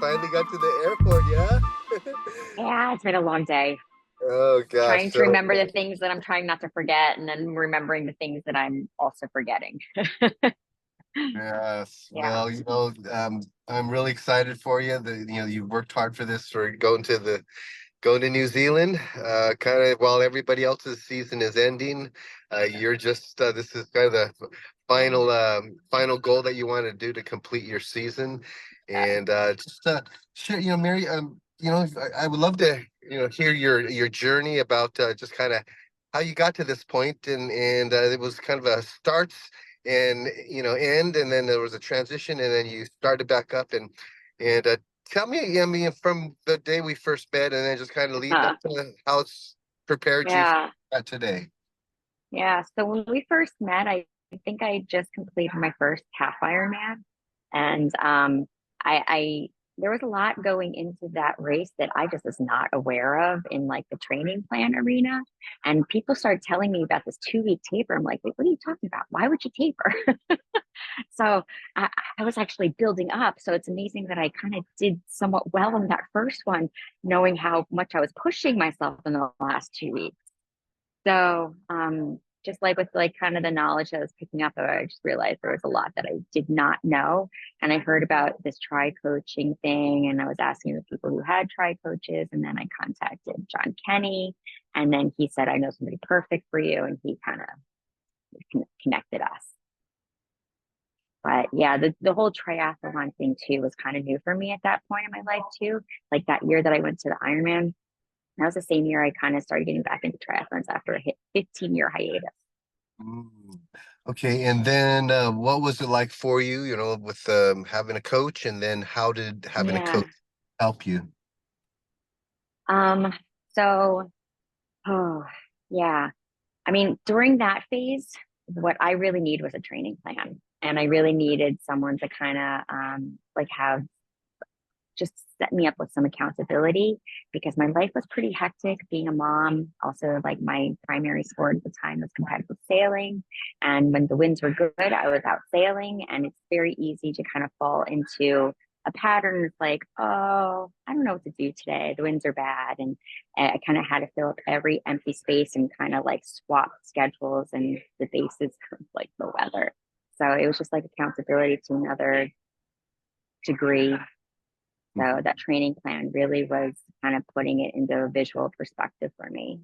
finally got to the airport, yeah? Yeah, it's been a long day. Oh gosh. Trying to So remember the things that I'm trying not to forget, and then remembering the things that I'm also forgetting. yes. Yeah. Well, I'm really excited for you. You worked hard for this for going to New Zealand, kind of while everybody else's season is ending. You're just this is kind of the final goal that you want to do to complete your season. And just share, Mary, I would love to, hear your journey about just kind of how you got to this point, and it was kind of a start and end, and then there was a transition, and then you started back up, and tell me, I mean, from the day we first met, and then just kind of lead Huh. up to how it's prepared you for Yeah. that today. Yeah. So when we first met, I think I just completed my first half Ironman. And I there was a lot going into that race that I just was not aware of in like the training plan arena. And people started telling me about this 2 week taper. I'm like, wait, what are you talking about? Why would you taper? So I was actually building up. So it's amazing that I kind of did somewhat well in that first one, knowing how much I was pushing myself in the last 2 weeks. So just like with like kind of the knowledge that I was picking up, I just realized there was a lot that I did not know. And I heard about this tri coaching thing, and I was asking the people who had tri coaches, and then I contacted John Kenny, and then he said, I know somebody perfect for you, and he kind of connected us. But yeah, the whole triathlon thing too was kind of new for me at that point in my life too. Like that year that I went to the Ironman, that was the same year I kind of started getting back into triathlons after a 15-year hiatus. Mm. Okay, and then what was it like for you, with having a coach, and then how did having a Yeah. coach help you? Um, so, oh, yeah. I mean, during that phase, what I really need was a training plan. And I really needed someone to kind of like have just set me up with some accountability because my life was pretty hectic being a mom. Also, like my primary sport at the time was competitive sailing. And when the winds were good, I was out sailing. And it's very easy to kind of fall into a pattern. It's like, oh, I don't know what to do today. The winds are bad. And I kind of had to fill up every empty space and kind of like swap schedules and the basis of like the weather. So it was just like accountability to another degree. So Mhm. that training plan really was kind of putting it into a visual perspective for me.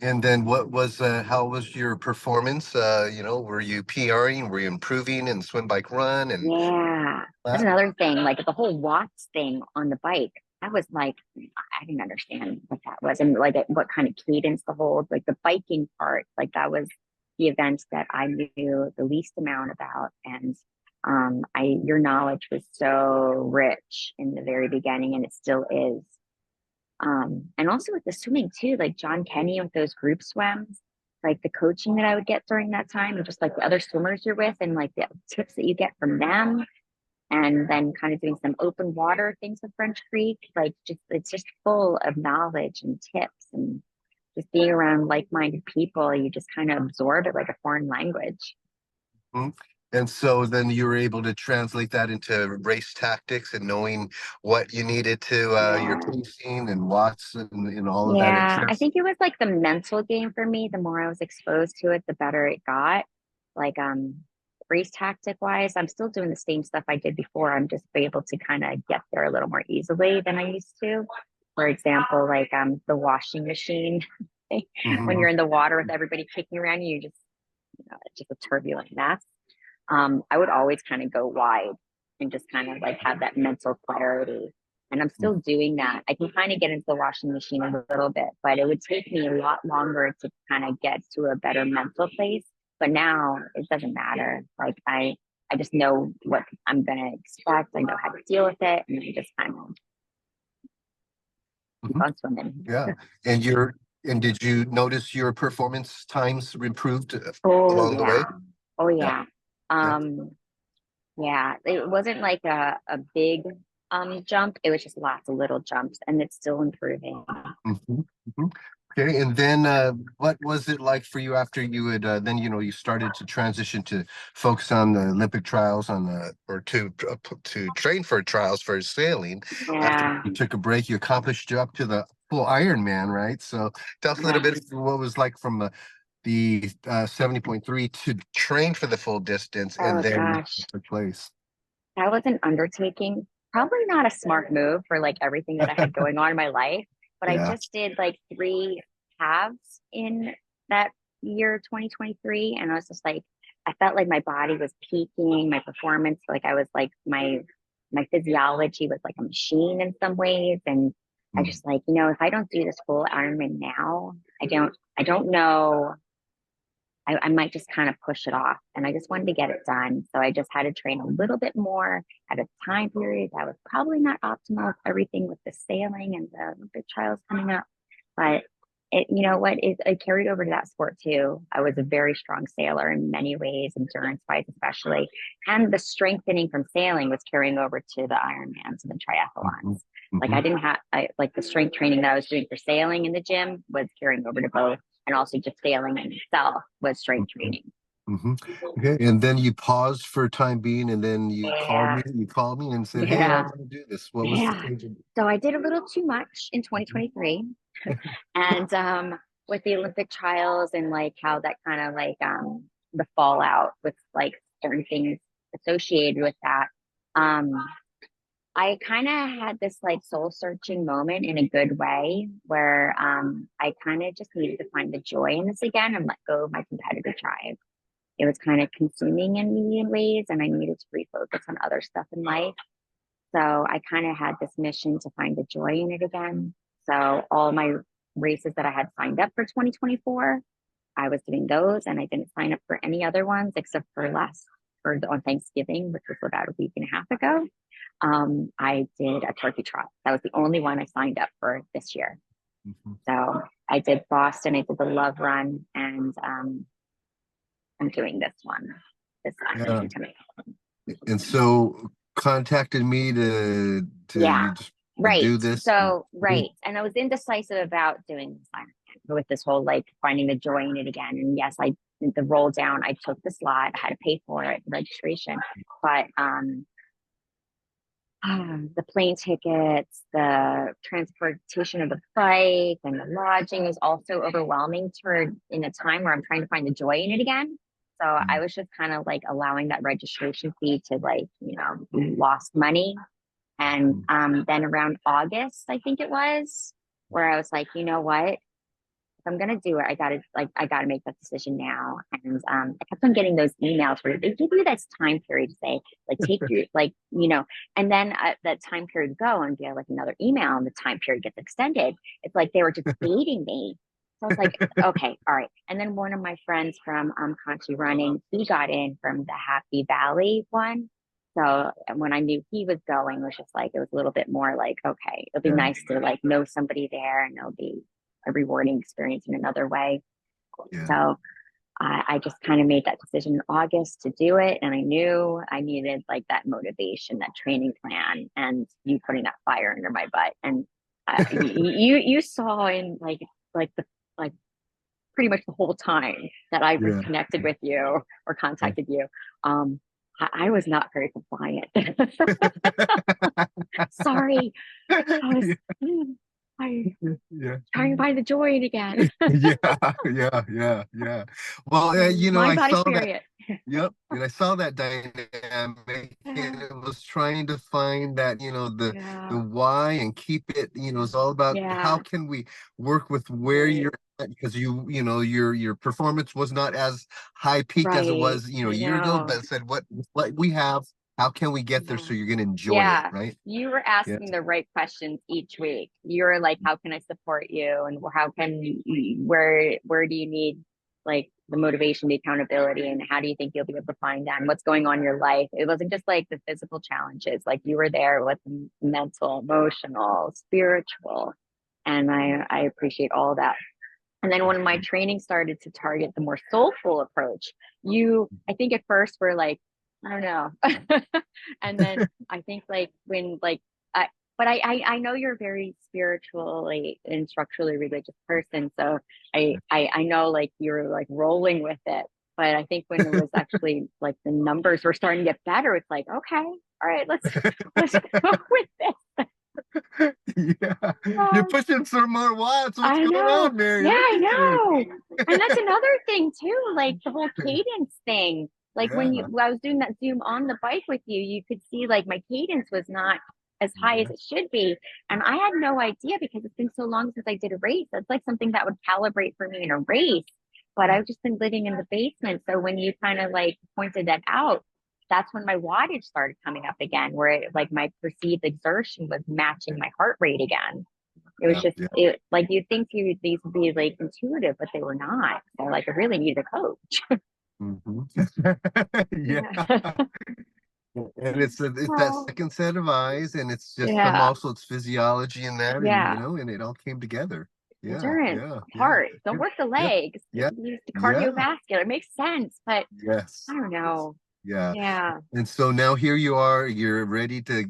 And then how was your performance? Were you PRing? Were you improving in swim, bike, run, and Yeah, that's that? another thing. Like the whole watts thing on the bike, that was like, I didn't understand what that was and like what kind of cadence to hold. Like the biking part, like that was the event that I knew the least amount about. And your knowledge was so rich in the very beginning, and it still is. And also with the swimming too, like John Kenny with those group swims, like the coaching that I would get during that time, and just like the other swimmers you're with, and like the tips that you get from them, and then kind of doing some open water things with French Creek, like just it's just full of knowledge and tips, and just being around like-minded people, you just kind of absorb it like a foreign language. Mhm. And so then you were able to translate that into race tactics and knowing what you needed to your Yeah. pacing and watts and all of that. Yeah, I think it was like the mental game for me. The more I was exposed to it, the better it got. Like race tactic wise, I'm still doing the same stuff I did before. I'm just able to kind of get there a little more easily than I used to. For example, like the washing machine. When Mhm. you're in the water with everybody kicking around you, it's just a turbulent mess. I would always kind of go wide and just kind of like have that mental clarity. And I'm still doing that. I can kind of get into the washing machine a little bit, but it would take me a lot longer to kind of get to a better mental place. But now it doesn't matter. Like I just know what I'm gonna expect. I know how to deal with it, and I just kind of keep Mhm. on swimming. Yeah. And did you notice your performance times improved Oh along the way? yeah, oh Yeah. yeah. Yeah. Um, Yeah, it wasn't like a big jump. It was just lots of little jumps, and it's still improving. Mhm. Mhm. Okay, and then what was it like for you after you had then you started to transition to focus on the Olympic trials on the or to train for trials for sailing after Yeah, you took a break, you accomplished you up to the full Ironman, right? So tell us a little yeah. bit of what it was like from the 70.3 to train for the full distance and Oh then gosh, it took place. that was an undertaking. Probably not a smart move for like everything that I had going on in my life, but I Yeah. just did like three halves in that year 2023, and I was just like, I felt like my body was peaking, my performance, like I was like my physiology was like a machine in some ways, and I Mm, just like, if I don't do this full Ironman now, I don't know. I might just kind of push it off. And I just wanted to get it done. So I just had to train a little bit more at a time period that was probably not optimal with everything with the sailing and the Olympic trials coming up. But it carried over to that sport too. I was a very strong sailor in many ways, endurance wise, especially. And the strengthening from sailing was carrying over to the Ironmans and the mhm, triathlons. Like mhm, I didn't have, like the strength training that I was doing for sailing in the gym was carrying over to both, and also just sailing in itself was strength mhm, training. mhm. Okay, and then you paused for a time being, and then Yeah, you called me and said, "Hey, I yeah, want to do this." What was the yeah. change? So I did a little too much in 2023, and with the Olympic trials and like how that kind of like the fallout with like certain things associated with that. Um, I kind of had this like soul searching moment in a good way where I kind of just needed to find the joy in this again and let go of my competitive drive. It was kind of consuming in me in ways, and I needed to refocus on other stuff in life. So I kind of had this mission to find the joy in it again. So all my races that I had signed up for 2024, I was doing those, and I didn't sign up for any other ones except for on Thanksgiving, which was about a week and a half ago. I did a turkey trot. That was the only one I signed up for this year. Mhm. So I did Boston, I did the Love Run, and I'm doing this one this Yeah, Saturday tonight. and so contacted me to Yeah, you just to right. do this. So, right. And I was indecisive about doing this Ironman with this whole like finding the joy in it again. And yes, I did the roll down, I took the slot, I had to pay for it, registration. But the plane tickets, the transportation of the bike, and the lodging was also overwhelming toward in a time where I'm trying to find the joy in it again. So I Mm, was just kind of like allowing that registration fee to like, lost money. And mhm, then around August, I think it was, where I was like, you know what? If I'm gonna do it, I gotta make that decision now. And I kept on getting those emails where they give you this time period to say, like, take your and then that time period would go and get like another email, and the time period gets extended. It's like they were just baiting me. So I was like, okay, all right. And then one of my friends from Country Running, he got in from the Happy Valley one. So when I knew he was going, it was just like it was a little bit more like, okay, it'll be yeah, nice to like know somebody there, and it'll be a rewarding experience in another way. yeah, So I just kind of made that decision in August to do it. And I knew I needed like that motivation, that training plan, and you putting that fire under my butt. And you saw in like the like pretty much the whole time that I was yeah, connected with you or yeah. contacted you. I was not very compliant. Sorry, I was I Yeah, trying to find the joy in again. yeah, yeah. Well, Mind, I body, saw that. spirit. Yep, and I saw that dynamic, and it was trying to find that, the Yeah, why and keep it, it's all about how yeah, can we work with where right, you're at because your performance was not as high peaked as it right. was, a I year ago, know. but said what we have, how can we get there Yeah. so you're gonna enjoy it, Yeah. right? You were Yeah. asking the right questions each week. You were like, how can I support you? And where do you need like the motivation, the accountability, and how do you think you'll be able to find that? And what's going on in your life? It wasn't just like the physical challenges. Like you were there with mental, emotional, spiritual. And I appreciate all that. And then when my training started to target the more soulful approach, I think at first were like, I don't know. And then I think like when like but I know you're a very spiritually and structurally religious person, so I know like you're like rolling with it. But I think when it was actually like the numbers were starting to get better, it's like, okay, all right, let's go with this. Yeah, you're Uh, pushing some more watts. What's I going know. on, Mary? Yeah, Look I at you. know. And that's another thing too, like the whole cadence thing. Like when Yeah, I was doing that Zoom on the bike with you, you could see like my cadence was not as high as yeah, it should be. And I had no idea because it's been so long since I did a race. That's like something that would calibrate for me in a race. But yeah. I've just been living in the basement. So when you kind of like pointed that out, that's when my wattage started coming up again, where it, like my perceived exertion was matching my heart rate again. It was Yeah, just yeah. like you'd think these would be like intuitive, but they were not. So like I really needed a coach. Mhm. Yeah. Yeah. And it's that Oh, second set of eyes, and it's just some yeah. also it's physiology in that, and Yeah. and it all came together. Yeah, Endurance, yeah, yeah, heart. Don't work the yeah, legs. yeah, Use the yeah, cardiovascular. It makes sense, but I yes, don't yes, know. yeah. Yeah. And so now here you are, you're ready to,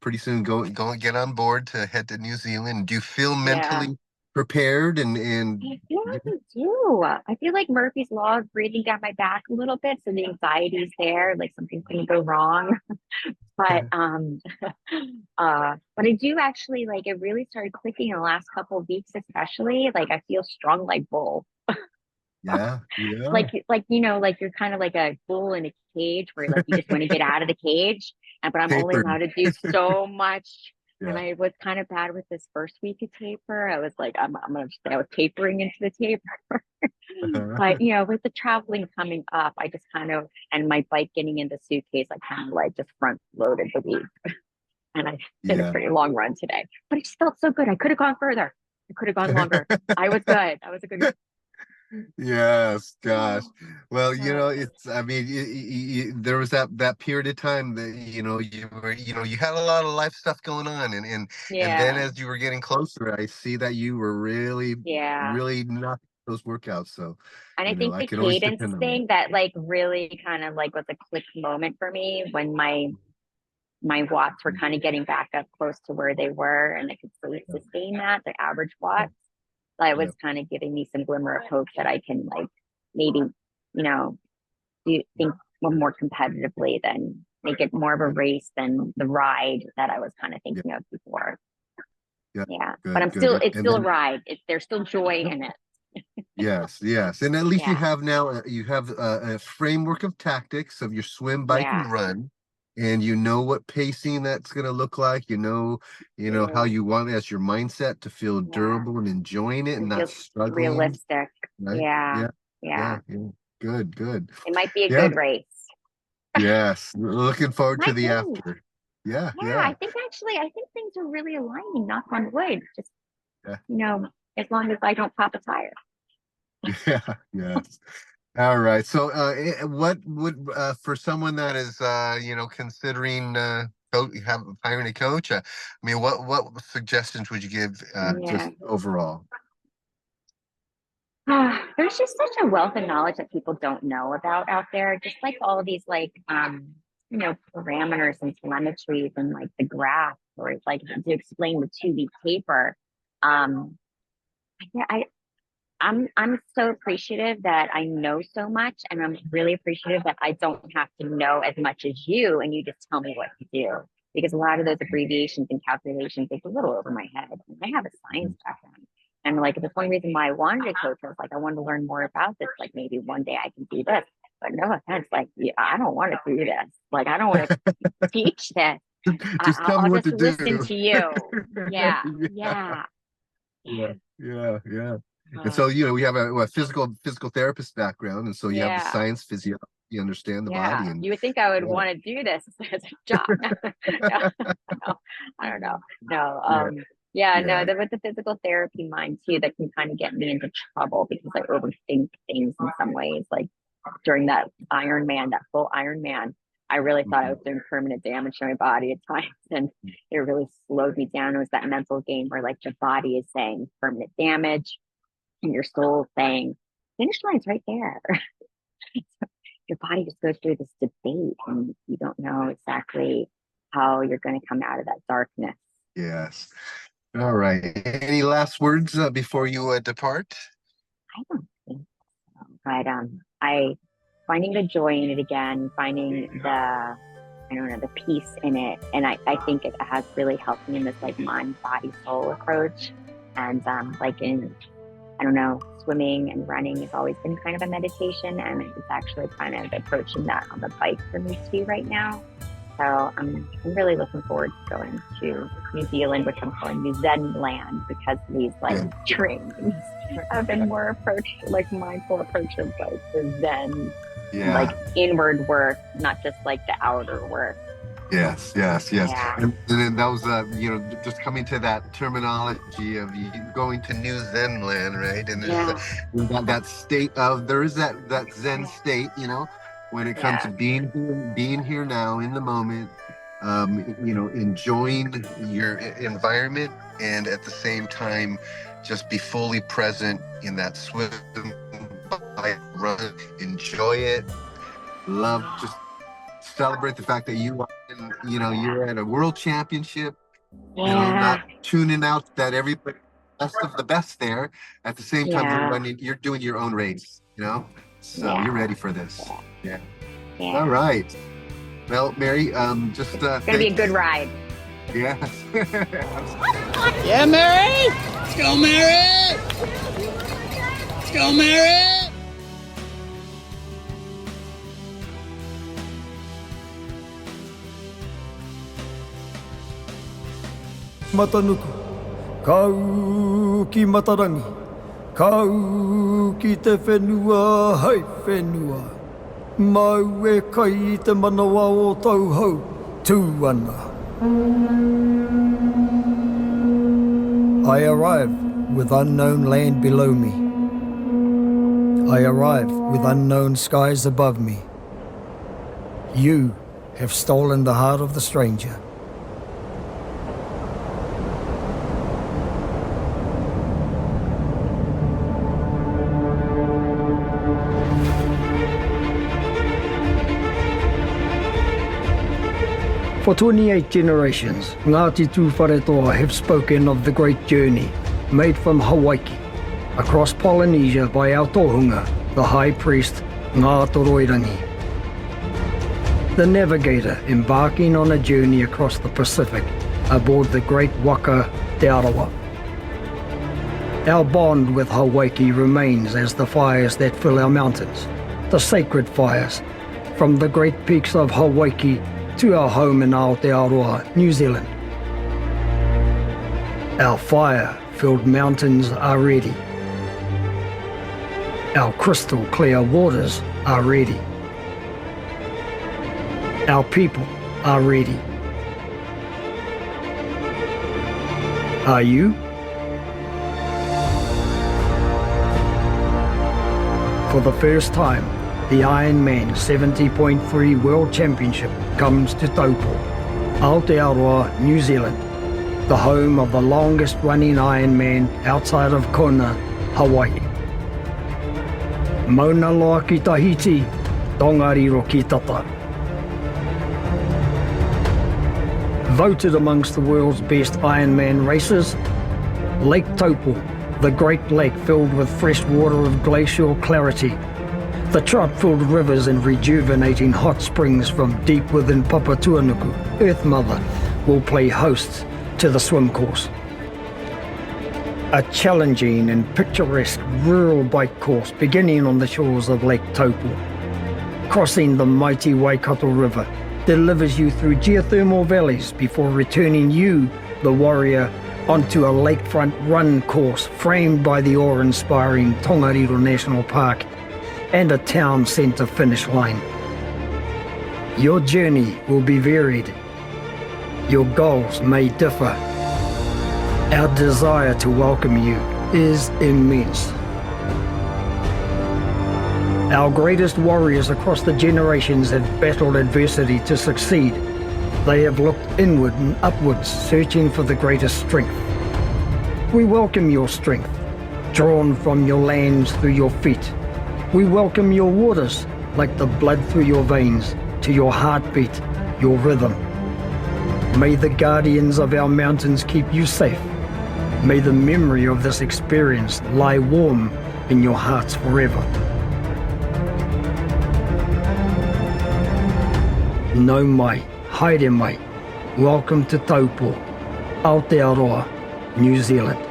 pretty soon go and get on board to head to New Zealand. Do you feel Yeah. mentally prepared and I feel yeah, like I do. I feel like Murphy's Law of breathing down my back a little bit. So the anxiety's there, like something's gonna go wrong. But but I do actually like it really started clicking in the last couple of weeks, especially. Like I feel strong like bull. yeah, yeah, Like like you're kind of like a bull in a cage where like you just want to get out of the cage. And but I'm only allowed tapered. to do so much. And Yeah. I was kind of bad with this first week of taper. I was like, I'm gonna say I was tapering into the taper. But with the traveling coming up, I just kind of and my bike getting in the suitcase, I kind of like just front loaded the week. And I did a Yeah. pretty long run today. But it just felt so good. I could have gone further. I could have gone longer. I was good. I was a good. Yes, gosh. Well, Oh, it's, I mean, there was that period of time that, you had a lot of life stuff going on. And then yeah, as you were getting closer, I see that you were really, yeah. really knocking those workouts. So, And I think I the can always cadence depend on you. thing that like really kind of like was a click moment for me when my watts were kind of getting back up close to where they were, and I could sustain that the average Yeah, watts. That yeah, was kind of giving me some glimmer of hope that I can like maybe do think more competitively than make it more of a yeah, race than the ride that I was kind of yeah, thinking of before. yeah. Yeah, but Good, good. it's And still a then, ride. There's still joy yep, in it. yes, yes. And at least you Yeah, have now, you have a framework of tactics of your swim, bike, yeah, and run. And you know what pacing that's going to look like. How yeah, you want as your mindset to feel yeah. durable and enjoying it and It not feels struggling. realistic. Right? Yeah, Yeah, yeah. yeah, yeah. Good, good. It might be a Yeah, good race. yes. Looking forward to Might the be. after. Yeah, Yeah, yeah, I think things are really aligning, knock on wood. Just, yeah, as long as I don't pop a tire. yeah, yes. All right. So, what would for someone that is considering hiring a coach? I mean, what suggestions would you give Yeah. just overall? There's just such a wealth of knowledge that people don't know about out there. Just like all these like parameters and telemetries and like the graph or like to explain the 2 week taper. Um yeah, I'm so appreciative that I know so much, and I'm really appreciative that I don't have to know as much as you, and you just tell me what to do. Because a lot of those abbreviations and calculations, it's a little over my head. And I have a science Mhm. background. And like that's one reason why I wanted a coach. I was like, I want to learn more about this. Like maybe one day I can do this. But no offense, like yeah, I don't want to do this. Like I don't want to teach this. Just tell me I'll what just to listen do. to you. Yeah, Yeah, yeah. yeah, yeah, yeah. And Uh, so, we have a physical therapist background, and so you have the yeah. science physiology, you understand the Yeah, body, and you would think I would yeah, want to do this as a job. No, no, I don't know. No, yeah, yeah, no, yeah, with the physical therapy mind too, that can kind of get me into trouble because I overthink things in some ways. Like during that Ironman, that full Ironman, I really thought I mhm, was doing permanent damage to my body at times, and it really slowed me down. It was that mental game where like your body is saying permanent damage, and your soul saying finish line's right there. Your body just goes through this debate and you don't know exactly how you're going to come out of that darkness. Yes. All right. Any last words before you depart? I don't think so. But I finding the joy in it again, finding the I don't know, the peace in it. And I think it has really helped me in this like mind, body, soul approach. And like in I don't know, swimming and running has always been kind of a meditation, and it's actually kind of approaching that on the bike for me to do right now. So I'm really looking forward to going to New Zealand, which I'm calling New Zen land, because these like Yeah. trainings have been more like mindful approaches, like the Zen, like Yeah. inward work, not just like the outer work. Yes, yes, yes. Yeah, And then that was, just coming to that terminology of you going to New Zen land, right? And there's yeah, that state of, there is that Zen state, when it comes to yeah, being here now in the moment, enjoying your environment, and at the same time, just be fully present in that swim, bike, run, enjoy it, love, just celebrate the fact that you're at a world championship, not yeah, tuning out that everybody best of the best there. At the same time, yeah, you're doing your own race, so you're yeah, ready for this. Yeah. All yeah. right. Well, Mary, just It's gonna be a good ride. yes. Yeah, Mary! Let's go, Mary! Let's go, Mary! Matanuku, kau ki Matarangi, kau ki te whenua, hei whenua. Mau e kai I te manawa o tau hau, tūana. I arrive with unknown land below me. I arrive with unknown skies above me. You have stolen the heart of the stranger. For 28 generations, Ngāti Tūwharetoa have spoken of the great journey made from Hawaii across Polynesia by our tohunga, the High Priest Ngā Toroirangi. The navigator embarking on a journey across the Pacific aboard the great waka Te Arawa. Our bond with Hawaii remains as the fires that fill our mountains, the sacred fires, from the great peaks of Hawaii to our home in Aotearoa, New Zealand. Our fire-filled mountains are ready. Our crystal clear waters are ready. Our people are ready. Are you? For the first time, the Ironman 70.3 World Championship comes to Taupo, Aotearoa, New Zealand, the home of the longest running Ironman outside of Kona, Hawaii. Mauna loa ki Tahiti, tongariro ki tata. Voted amongst the world's best Ironman races, Lake Taupo, the Great Lake filled with fresh water of glacial clarity, the trout-filled rivers and rejuvenating hot springs from deep within Papatuanuku, Earth Mother, will play host to the swim course. A challenging and picturesque rural bike course beginning on the shores of Lake Taupo. Crossing the mighty Waikato River delivers you through geothermal valleys before returning you, the warrior, onto a lakefront run course framed by the awe-inspiring Tongariro National Park and a town centre finish line. Your journey will be varied. Your goals may differ. Our desire to welcome you is immense. Our greatest warriors across the generations have battled adversity to succeed. They have looked inward and upwards, searching for the greatest strength. We welcome your strength, drawn from your lands through your feet. We welcome your waters, like the blood through your veins, to your heartbeat, your rhythm. May the guardians of our mountains keep you safe. May the memory of this experience lie warm in your hearts forever. Nau mai, haere mai. Welcome to Taupo, Aotearoa, New Zealand.